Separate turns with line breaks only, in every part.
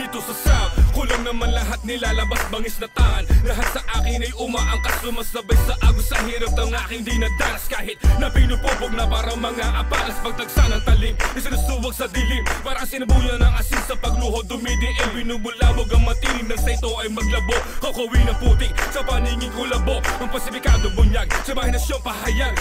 dito sa South. Kulang naman lahat, nilalabas bangis na taan. Lahat sa akin ay umaangkas, sumasabay sa agos sa hirap ng aking dinadanas. Kahit na pinupupog na parang mga apalas, pagtagsa ng talim, isinusuwag sa dilim. Parang sinabuyan ng asin sa pagluho, dumidiin, binubulabog ang matinig ng sa ito ay maglabo. Kakawin ng putik, sa paningin ko labo, ang pasipikado bunyag, sa bahay na siyang pahayag,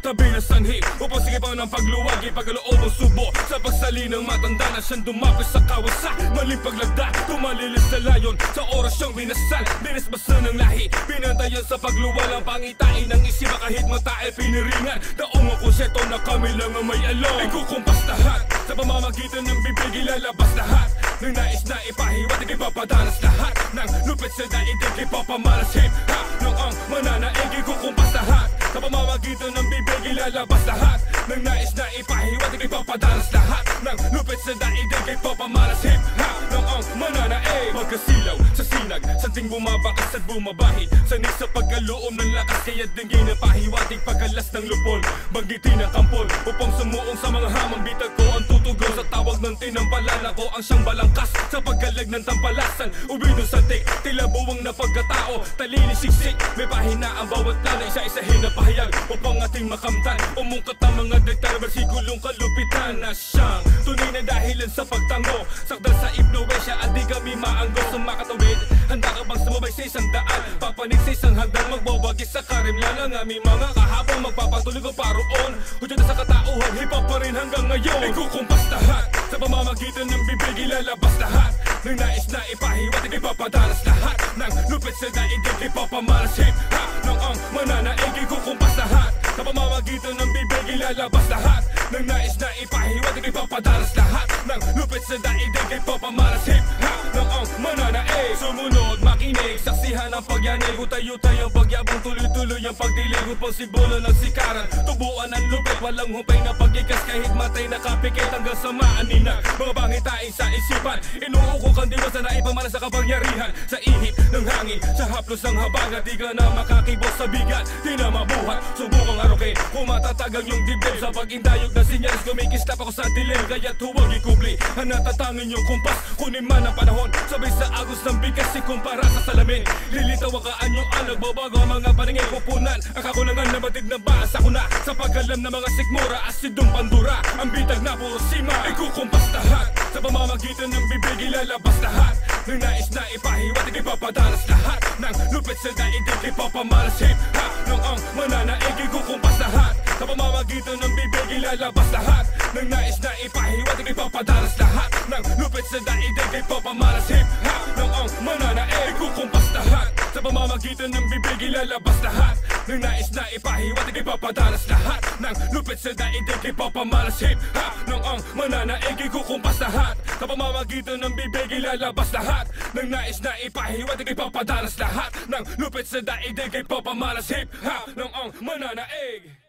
tabi na sanhi, upang sige pa ng pagluwag, ipagkaloob ang subo. Sa pagsali ng matanda na siyang dumapis sa kawasa, maling paglagda, tumalilis sa layon, sa oras siyang binasal, binisbasa ng lahi, pinantayan sa pagluwal ang pangitain ng isipa kahit mata ay piniringan. Daong ang konseto na kami lang ang may alam, ikukumpas lahat, sa pamamagitan ng bibig ilalabas lahat, ng nais na ipahiwat, ipapadanas lahat, ng lupit sa daigdig, ipapamalas hip-hop, ng ang mananaig, ikukumpas lahat, sa pamamagitan ng bibig ilalabas lahat, ng nais na ipahiwat, ipapadanas lahat, ng lupit sa daigdig, ipapamalas hip-hop, ng ang mananaig. Magkasilaw sa sinag, santing bumabakas at bumabahid, sanay sa pagkaloom ng lakas, kaya dinggay na pahiwatig pagkalas ng lupon, banggitin ang kampon, upang sumuong sa mga hamang bitag ko ang tutugon sa tawag ng tinampalala ko, ang siyang balangkas sa pagkalag ng tampalasan, ubido sa tik, tila buwang na pagkatao, talili siksik, may pahina ang bawat lana, isa-isahin na pahayag, upang ating makamtan, umungkat ang mga dektar, bersikulong kalupitan na siyang tunay na dahilan sa pagtango, sakdal sa impluensya at di kami maanggo sa makatawid. Handa ka bang sumabay sa isang daan, papanig sa isang handang, magbawagi sa karimlan ang aming mga kahapon, magpapatuloy ko paroon, hudyan sa katauhan, hip-hop pa rin hanggang ngayon. Ikukumpas lahat, sa pamamagitan ng bibig ilalabas lahat, ng nais na ipahiwat, ipapadalas lahat, ng lupit sa daigdig, ipapamalas hip-hop, ng ang mananaig, ikukumpas lahat, sa pamamagitan ng bibig ilalabas lahat, ng nais na ipahiwat, ipapadalas lahat, ng lupit sa daigdig, ipapamalas hip-hop, ng ang mananaig. Sumunod, makinig, saksihan ang pagyanig, utay-utay ang pagyabang, tuloy-tuloy ang pagdilig, upang simbolo ng sikaran, tubuan ang lupit, walang humpay na pagikas, kahit matay na kapikit hanggang sa maaninag, mga pangitain sa isipan, inuuko kang diwasa na ipamalas sa kapangyarihan, sa ihip ng hangin, sa haplos ng habagat, di ka na makakibos sa bigat, di na mabuhat, subukang arukin, kung matatag ang iyong dibdib, sa pag-indayog na sinyalis, kumikislap ako sa dilim, kaya't huwag ikubli, ang natatangin yung kumpas, kunin man ang panahon, sabay sa agos ng bigas, ikumpara sa salamin, lilitaw ang kaanyuan, nagbabago ang mga paningin, kupunan, ang kakulangan na batid na baas ako na, sa pag-alam ng mga sikmura, asidong pandura, ang bitag na puro sima, ikukumpas lahat, sa pamamagitan ng bibig ilalabas lahat, ng nais na ipahiwat, ipapadalas lahat, ng lupit sa daigdig, ipapamalas hip-hop, ng ang mananaig, ikukumpas lahat, sa pamamagitan ng bibig ilalabas lahat, ng nais na ipahiwat, ipapadalas lahat, ng lupit sa daigdig, ipapamalas hip-hop, ng ang mananaig, ikukumpas lahat, sa pamamagitan ng bibig ilalabas lahat, ng nais na ipahiwat, ipapadalas lahat, ng lupit sa daigdig, ipapamalas hip-hop, ng ang mananaig, ikukumpas lahat, sa pamamagitan ng bibig ilalabas lahat, ng nais na ipahiwat, ipapadalas lahat, ng lupit sa daigdig, ipapamalas hip-hop, ng ang mananaig.